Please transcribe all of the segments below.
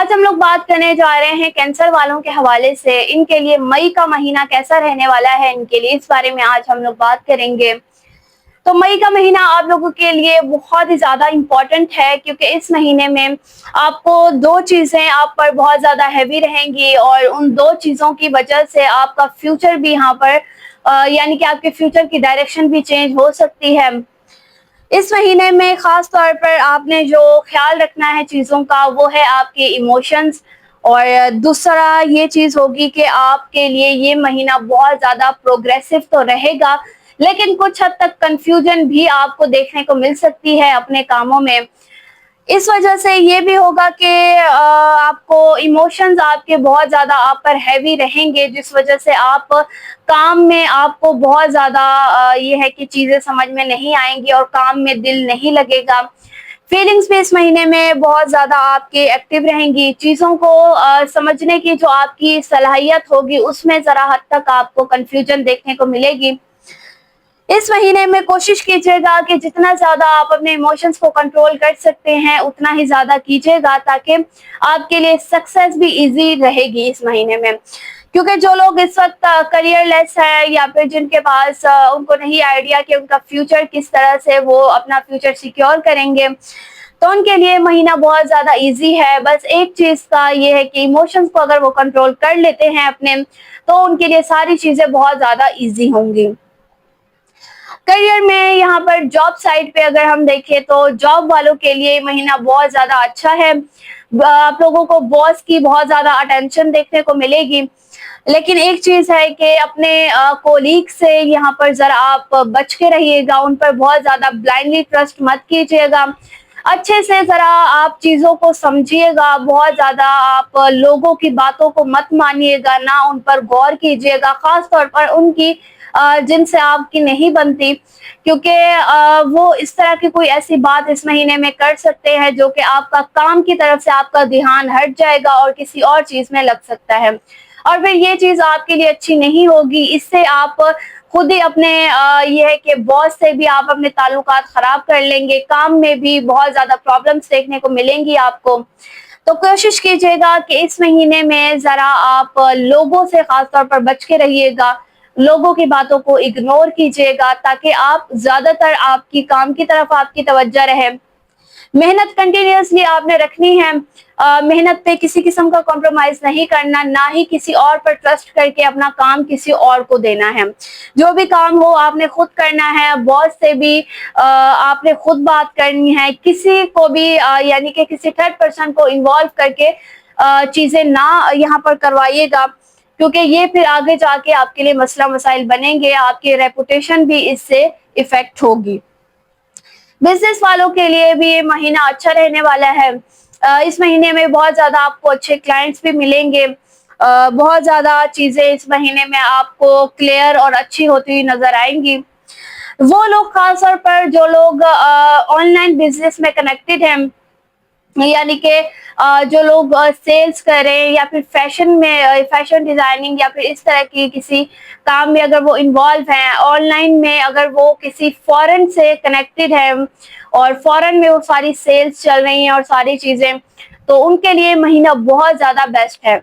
आज हम लोग बात करने जा रहे हैं कैंसर वालों के हवाले से। इनके लिए मई का महीना कैसा रहने वाला है, इनके लिए इस बारे में आज हम लोग बात करेंगे। तो मई का महीना आप लोगों के लिए बहुत ही ज्यादा इम्पोर्टेंट है, क्योंकि इस महीने में आपको दो चीजें आप पर बहुत ज्यादा हैवी रहेंगी और उन दो चीजों की वजह से आपका फ्यूचर भी यहाँ पर यानी कि आपके फ्यूचर की डायरेक्शन भी चेंज हो सकती है। इस महीने में खास तौर पर आपने जो ख्याल रखना है चीज़ों का, वो है आपके इमोशंस। और दूसरा ये चीज़ होगी कि आपके लिए ये महीना बहुत ज़्यादा प्रोग्रेसिव तो रहेगा, लेकिन कुछ हद तक कंफ्यूजन भी आपको देखने को मिल सकती है अपने कामों में। इस वजह से ये भी होगा कि आपको इमोशंस आपके बहुत ज़्यादा आप पर हैवी रहेंगे, जिस वजह से आप काम में आपको बहुत ज़्यादा ये है कि चीज़ें समझ में नहीं आएंगी और काम में दिल नहीं लगेगा। फीलिंग्स भी इस महीने में बहुत ज़्यादा आपके एक्टिव रहेंगी। चीज़ों को समझने की जो आपकी सलाहियत होगी, उसमें ज़रा हद तक आपको कन्फ्यूजन देखने को मिलेगी। इस महीने में कोशिश कीजिएगा कि जितना ज्यादा आप अपने इमोशंस को कंट्रोल कर सकते हैं उतना ही ज्यादा कीजिएगा, ताकि आपके लिए सक्सेस भी इजी रहेगी इस महीने में। क्योंकि जो लोग इस वक्त करियरलेस है या फिर जिनके पास उनको नहीं आइडिया कि उनका फ्यूचर किस तरह से वो अपना फ्यूचर सिक्योर करेंगे, तो उनके लिए महीना बहुत ज्यादा इजी है। बस एक चीज का ये है कि इमोशंस को अगर वो कंट्रोल कर लेते हैं अपने, तो उनके लिए सारी चीजें बहुत ज्यादा इजी होंगी। करियर में यहाँ पर जॉब साइड पे अगर हम देखें तो जॉब वालों के लिए महीना बहुत ज्यादा अच्छा है। आप लोगों को बॉस की बहुत ज्यादा अटेंशन देखने को मिलेगी, लेकिन एक चीज है कि अपने कोलीग से यहाँ पर जरा आप बच के रहिएगा। उन पर बहुत ज्यादा ब्लाइंडली ट्रस्ट मत कीजिएगा। अच्छे से जरा आप चीजों को समझिएगा। बहुत ज्यादा आप लोगों की बातों को मत मानिएगा, ना उन पर गौर कीजिएगा, खास तौर पर उनकी जिनसे आपकी नहीं बनती, क्योंकि वो इस तरह की कोई ऐसी बात इस महीने में कर सकते हैं जो कि आपका काम की तरफ से आपका ध्यान हट जाएगा और किसी और चीज में लग सकता है, और फिर ये चीज आपके लिए अच्छी नहीं होगी। इससे आप खुद ही अपने ये है कि बॉस से भी आप अपने ताल्लुकात खराब कर लेंगे। काम में भी बहुत ज्यादा प्रॉब्लम्स देखने को मिलेंगी आपको। तो कोशिश कीजिएगा कि इस महीने में जरा आप लोगों से खास तौर पर बच के रहिएगा। लोगों की बातों को इग्नोर कीजिएगा, ताकि आप ज्यादातर आपकी काम की तरफ आपकी तवज्जो रहे। मेहनत कंटिन्यूअसली आपने रखनी है। मेहनत पे किसी किस्म का कॉम्प्रोमाइज नहीं करना, ना ही किसी और पर ट्रस्ट करके अपना काम किसी और को देना है। जो भी काम हो आपने खुद करना है। बॉस से भी आपने खुद बात करनी है। किसी को भी यानी कि किसी थर्ड पर्सन को इन्वॉल्व करके चीजें ना यहाँ पर करवाइएगा, क्योंकि ये फिर आगे जाके आपके लिए मसला मसाइल बनेंगे। आपकी रेपुटेशन भी इससे इफेक्ट होगी। बिजनेस वालों के लिए भी ये महीना अच्छा रहने वाला है। इस महीने में बहुत ज्यादा आपको अच्छे क्लाइंट्स भी मिलेंगे। बहुत ज्यादा चीजें इस महीने में आपको क्लियर और अच्छी होती हुई नजर आएंगी। वो लोग खासतौर पर जो लोग ऑनलाइन बिजनेस में कनेक्टेड हैं, यानी कि जो लोग सेल्स करें या फिर फैशन में फैशन डिजाइनिंग या फिर इस तरह की किसी काम में अगर वो इन्वॉल्व हैं, ऑनलाइन में अगर वो किसी फॉरेन से कनेक्टेड है और फॉरेन में वो सारी सेल्स चल रही हैं और सारी चीजें, तो उनके लिए महीना बहुत ज्यादा बेस्ट है,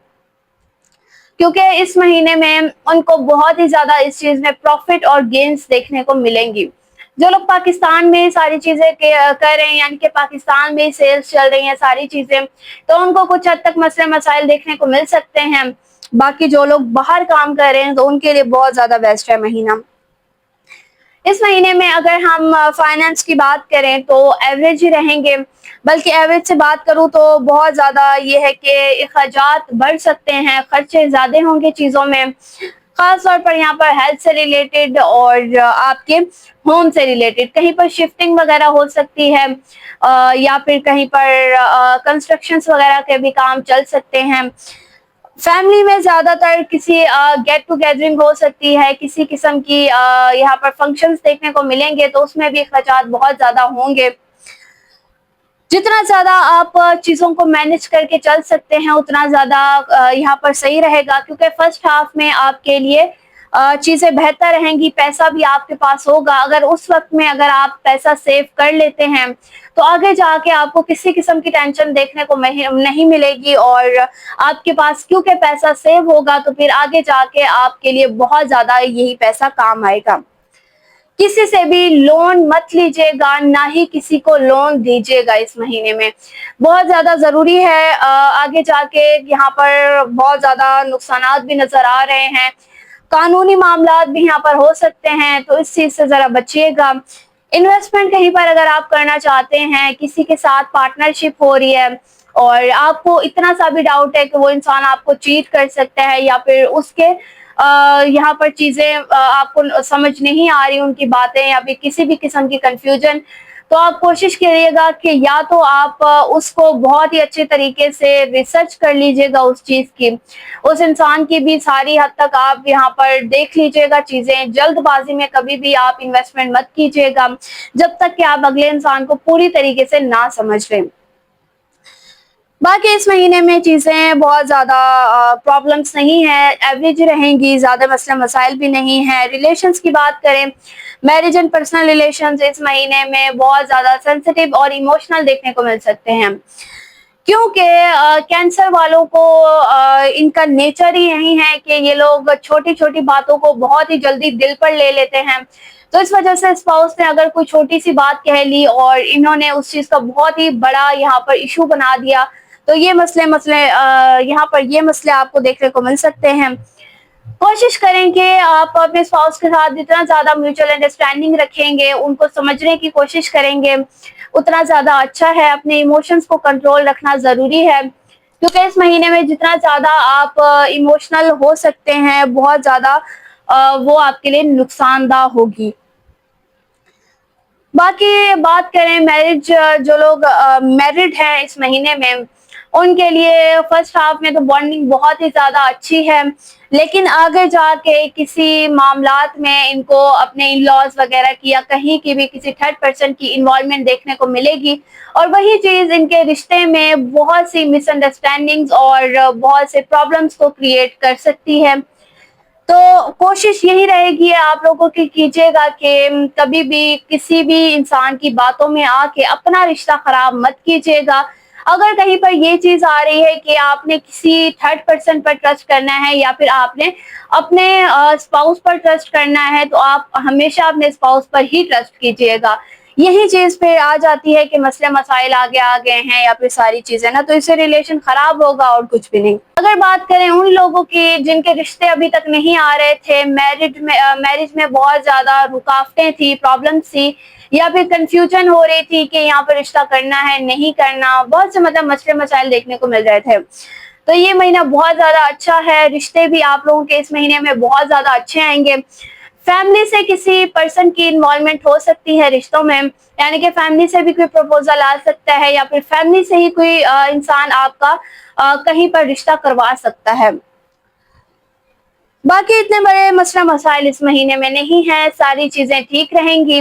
क्योंकि इस महीने में उनको बहुत ही ज्यादा इस चीज में प्रॉफिट और गेन्स देखने को मिलेंगी। जो लोग पाकिस्तान में सारी चीजें कर रहे हैं, यानी कि पाकिस्तान में सेल्स चल रही हैं सारी चीजें, तो उनको कुछ हद तक मसले मसाइल देखने को मिल सकते हैं। बाकी जो लोग बाहर काम कर रहे हैं तो उनके लिए बहुत ज्यादा बेस्ट है महीना। इस महीने में अगर हम फाइनेंस की बात करें तो एवरेज ही रहेंगे, बल्कि एवरेज से बात करूं तो बहुत ज्यादा ये है कि अखराजात बढ़ सकते हैं, खर्चे ज्यादा होंगे चीजों में, खास तौर पर यहाँ पर हेल्थ से रिलेटेड और आपके होम से रिलेटेड कहीं पर शिफ्टिंग वगैरह हो सकती है, या फिर कहीं पर कंस्ट्रक्शंस वगैरह के भी काम चल सकते हैं। फैमिली में ज्यादातर किसी गेट टुगेदरिंग हो सकती है, किसी किस्म की यहाँ पर फंक्शंस देखने को मिलेंगे, तो उसमें भी खर्चात बहुत ज्यादा होंगे। जितना ज्यादा आप चीजों को मैनेज करके चल सकते हैं उतना ज्यादा यहाँ पर सही रहेगा, क्योंकि फर्स्ट हाफ में आपके लिए चीजें बेहतर रहेंगी, पैसा भी आपके पास होगा। अगर उस वक्त में अगर आप पैसा सेव कर लेते हैं तो आगे जाके आपको किसी किस्म की टेंशन देखने को नहीं मिलेगी, और आपके पास क्योंकि पैसा सेव होगा तो फिर आगे जाके आपके लिए बहुत ज्यादा यही पैसा काम आएगा। किसी से भी लोन मत लीजिएगा, ना ही किसी को लोन दीजिएगा इस महीने में। बहुत ज्यादा जरूरी है। आगे जाके यहाँ पर बहुत ज्यादा नुकसानात भी नजर आ रहे हैं, कानूनी मामलात भी यहाँ पर हो सकते हैं, तो इस चीज से जरा बचिएगा। इन्वेस्टमेंट कहीं पर अगर आप करना चाहते हैं, किसी के साथ पार्टनरशिप हो रही है और आपको इतना सा भी डाउट है कि वो इंसान आपको चीट कर सकता है, या फिर उसके यहाँ पर चीजें आपको समझ नहीं आ रही उनकी बातें, या फिर किसी भी किस्म की कंफ्यूजन, तो आप कोशिश करिएगा कि या तो आप उसको बहुत ही अच्छे तरीके से रिसर्च कर लीजिएगा उस चीज की, उस इंसान की भी सारी हद तक आप यहाँ पर देख लीजिएगा चीजें। जल्दबाजी में कभी भी आप इन्वेस्टमेंट मत कीजिएगा जब तक कि आप अगले इंसान को पूरी तरीके से ना समझ लें। बाकी इस महीने में चीजें बहुत ज्यादा प्रॉब्लम्स नहीं है, एवरेज रहेंगी, ज्यादा मसला मसाइल भी नहीं है। रिलेशंस की बात करें, मैरिज एंड पर्सनल रिलेशंस इस महीने में बहुत ज्यादा सेंसिटिव और इमोशनल देखने को मिल सकते हैं, क्योंकि कैंसर वालों को इनका नेचर ही यही है कि ये लोग छोटी छोटी बातों को बहुत ही जल्दी दिल पर ले लेते हैं। तो इस वजह से स्पाउस ने अगर कोई छोटी सी बात कह ली और इन्होंने उस चीज का बहुत ही बड़ा यहाँ पर इशू बना दिया, तो ये मसले मसले यहाँ पर ये मसले आपको देखने को मिल सकते हैं। कोशिश करें कि आप अपने स्पाउस के साथ जितना ज्यादा म्यूचुअल अंडरस्टैंडिंग रखेंगे, उनको समझने की कोशिश करेंगे, उतना ज्यादा अच्छा है। अपने इमोशंस को कंट्रोल रखना जरूरी है, क्योंकि इस महीने में जितना ज्यादा आप इमोशनल हो सकते हैं, बहुत ज्यादा वो आपके लिए नुकसानदाह होगी। बाकी बात करें मैरिज, जो लोग मैरिड हैं इस महीने में, उनके लिए फर्स्ट हाफ में तो बॉन्डिंग बहुत ही ज्यादा अच्छी है, लेकिन आगे जाके किसी मामलात में इनको अपने इन लॉज वगैरह की या कहीं की भी किसी थर्ड पर्सन की इन्वॉल्वमेंट देखने को मिलेगी, और वही चीज इनके रिश्ते में बहुत सी मिसअंडरस्टैंडिंग्स और बहुत से प्रॉब्लम्स को क्रिएट कर सकती है। तो कोशिश यही रहेगी आप लोगों की कीजिएगा कि कभी भी किसी भी इंसान की बातों में आके अपना रिश्ता खराब मत कीजिएगा। अगर कहीं पर ये चीज आ रही है कि आपने किसी थर्ड पर्सन पर ट्रस्ट करना है या फिर आपने अपने स्पाउस पर ट्रस्ट करना है, तो आप हमेशा अपने स्पाउस पर ही ट्रस्ट कीजिएगा। यही चीज पे आ जाती है कि मसले मसाइल आगे आ गए हैं या फिर सारी चीजें ना, तो इससे रिलेशन खराब होगा और कुछ भी नहीं। अगर बात करें उन लोगों की जिनके रिश्ते अभी तक नहीं आ रहे थे, मैरिज में बहुत ज्यादा रुकावटें थी, प्रॉब्लम थी, या फिर कंफ्यूजन हो रही थी कि यहाँ पर रिश्ता करना है नहीं करना, बहुत से मतलब मसले मसाइल देखने को मिल रहे थे, तो ये महीना बहुत ज्यादा अच्छा है। रिश्ते भी आप लोगों के इस महीने में बहुत ज्यादा अच्छे आएंगे। फैमिली से किसी पर्सन की इन्वॉल्वमेंट हो सकती है रिश्तों में, यानी कि फैमिली से भी कोई प्रपोजल आ सकता है, या फिर फैमिली से ही कोई इंसान आपका कहीं पर रिश्ता करवा सकता है। बाकी इतने बड़े मसला मसाइल इस महीने में नहीं है, सारी चीजें ठीक रहेंगी।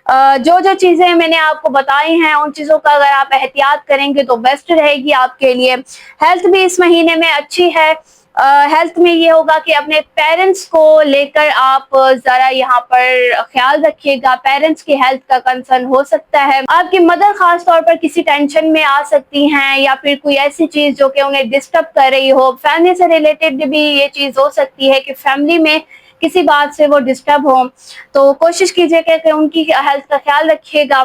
जो जो चीजें मैंने आपको बताई हैं उन चीजों का अगर आप एहतियात करेंगे तो बेस्ट रहेगी आपके लिए। हेल्थ भी इस महीने में अच्छी है। हेल्थ में ये होगा कि अपने पेरेंट्स को लेकर आप जरा यहाँ पर ख्याल रखिएगा, पेरेंट्स की हेल्थ का कंसर्न हो सकता है। आपकी मदर खास तौर पर किसी टेंशन में आ सकती हैं, या फिर कोई ऐसी चीज जो कि उन्हें डिस्टर्ब कर रही हो। फैमिली से रिलेटेड भी ये चीज हो सकती है कि फैमिली में किसी बात से वो डिस्टर्ब हो, तो कोशिश कीजिएगा कि उनकी हेल्थ का ख्याल रखिएगा।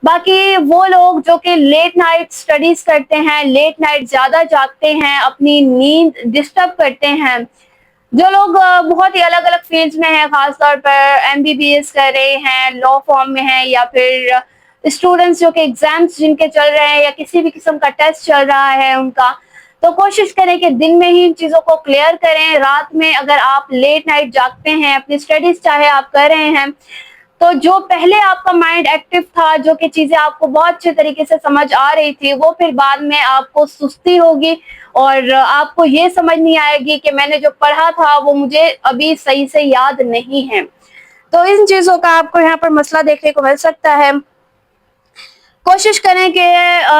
बाकी वो लोग जो कि लेट नाइट स्टडीज करते हैं, लेट नाइट ज्यादा जागते हैं, अपनी नींद डिस्टर्ब करते हैं, जो लोग बहुत ही अलग अलग फील्ड्स में हैं, खासतौर पर एमबीबीएस कर रहे हैं, लॉ फॉर्म में हैं, या फिर स्टूडेंट्स जो कि एग्जाम्स जिनके चल रहे हैं या किसी भी किस्म का टेस्ट चल रहा है उनका, तो कोशिश करें कि दिन में ही इन चीजों को क्लियर करें। रात में अगर आप लेट नाइट जागते हैं, अपनी स्टडीज चाहे आप कर रहे हैं, तो जो पहले आपका माइंड एक्टिव था, जो कि चीजें आपको बहुत अच्छे तरीके से समझ आ रही थी, वो फिर बाद में आपको सुस्ती होगी और आपको ये समझ नहीं आएगी कि मैंने जो पढ़ा था वो मुझे अभी सही से याद नहीं है। तो इन चीजों का आपको यहाँ पर मसला देखने को मिल सकता है। कोशिश करें कि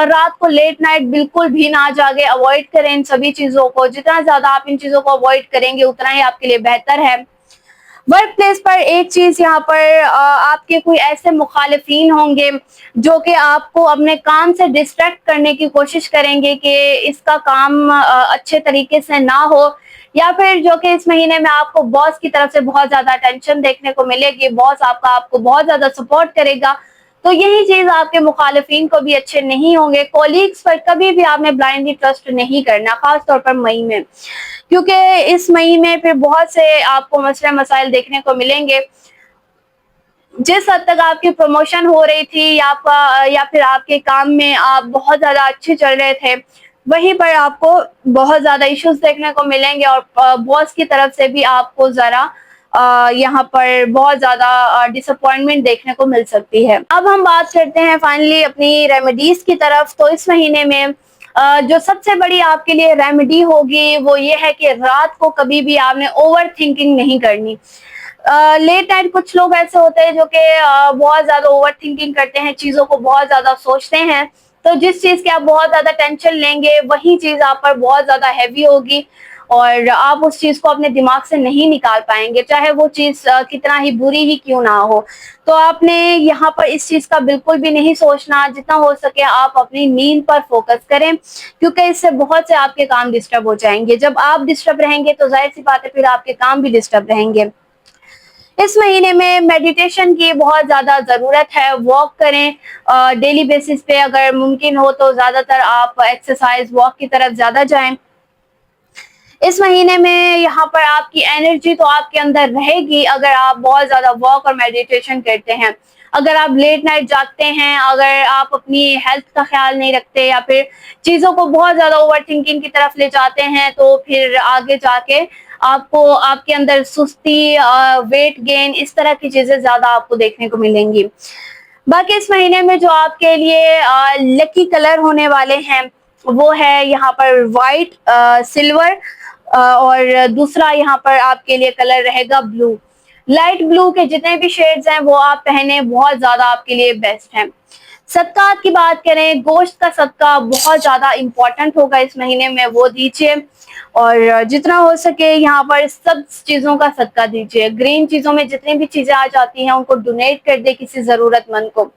रात को लेट नाइट बिल्कुल भी ना जागे, अवॉइड करें इन सभी चीजों को। जितना ज्यादा आप इन चीजों को अवॉइड करेंगे उतना ही आपके लिए बेहतर है। वर्क प्लेस पर एक चीज यहाँ पर आपके कोई ऐसे मुखालिफिन होंगे जो कि आपको अपने काम से डिस्ट्रैक्ट करने की कोशिश करेंगे कि इसका काम अच्छे तरीके से ना हो, या फिर जो कि इस महीने में आपको बॉस की तरफ से बहुत ज्यादा अटेंशन देखने को मिलेगी, बॉस आपको बहुत ज्यादा सपोर्ट करेगा। तो यही चीज आपके मुखालिफिन को भी अच्छे नहीं होंगे। कोलीग्स पर कभी भी आपने ब्लाइंडली ट्रस्ट नहीं करना, खास तौर पर मई में, क्योंकि इस मई में फिर बहुत से आपको मसले मसाइल देखने को मिलेंगे। जिस हद तक आपकी प्रमोशन हो रही थी या फिर आपके काम में आप बहुत ज्यादा अच्छे चल रहे थे, वहीं पर आपको बहुत ज्यादा इश्यूज देखने को मिलेंगे और बॉस की तरफ से भी आपको जरा यहाँ पर बहुत ज्यादा डिसअपॉइंटमेंट देखने को मिल सकती है। अब हम बात करते हैं फाइनली अपनी रेमेडीज की तरफ। तो इस महीने में जो सबसे बड़ी आपके लिए रेमेडी होगी वो ये है कि रात को कभी भी आपने ओवर थिंकिंग नहीं करनी। लेट नाइट कुछ लोग ऐसे होते हैं जो कि बहुत ज्यादा ओवर थिंकिंग करते हैं, चीजों को बहुत ज्यादा सोचते हैं। तो जिस चीज की आप बहुत ज्यादा टेंशन लेंगे वही चीज आप पर बहुत ज्यादा हैवी होगी और आप उस चीज को अपने दिमाग से नहीं निकाल पाएंगे, चाहे वो चीज कितना ही बुरी ही क्यों ना हो। तो आपने यहाँ पर इस चीज का बिल्कुल भी नहीं सोचना। जितना हो सके आप अपनी नींद पर फोकस करें, क्योंकि इससे बहुत से आपके काम डिस्टर्ब हो जाएंगे। जब आप डिस्टर्ब रहेंगे तो जाहिर सी बात है फिर आपके काम भी डिस्टर्ब रहेंगे। इस महीने में मेडिटेशन की बहुत ज्यादा जरूरत है। वॉक करें डेली बेसिस पे, अगर मुमकिन हो तो ज्यादातर आप एक्सरसाइज वॉक की तरफ ज्यादा जाएं। इस महीने में यहाँ पर आपकी एनर्जी तो आपके अंदर रहेगी अगर आप बहुत ज्यादा वॉक और मेडिटेशन करते हैं। अगर आप लेट नाइट जागते हैं, अगर आप अपनी हेल्थ का ख्याल नहीं रखते या फिर चीजों को बहुत ज्यादा ओवर थिंकिंग की तरफ ले जाते हैं, तो फिर आगे जाके आपको आपके अंदर सुस्ती, वेट गेन, इस तरह की चीजें ज्यादा आपको देखने को मिलेंगी। बाकी इस महीने में जो आपके लिए लकी कलर होने वाले हैं वो है यहाँ पर व्हाइट, सिल्वर, और दूसरा यहाँ पर आपके लिए कलर रहेगा ब्लू। लाइट ब्लू के जितने भी शेड्स हैं वो आप पहने, बहुत ज्यादा आपके लिए बेस्ट हैं। सदकात की बात करें, गोश्त का सदका बहुत ज्यादा इंपॉर्टेंट होगा इस महीने में, वो दीजिए। और जितना हो सके यहाँ पर सब चीजों का सदका दीजिए। ग्रीन चीजों में जितनी भी चीजें आ जाती हैं उनको डोनेट कर दे किसी जरूरतमंद को।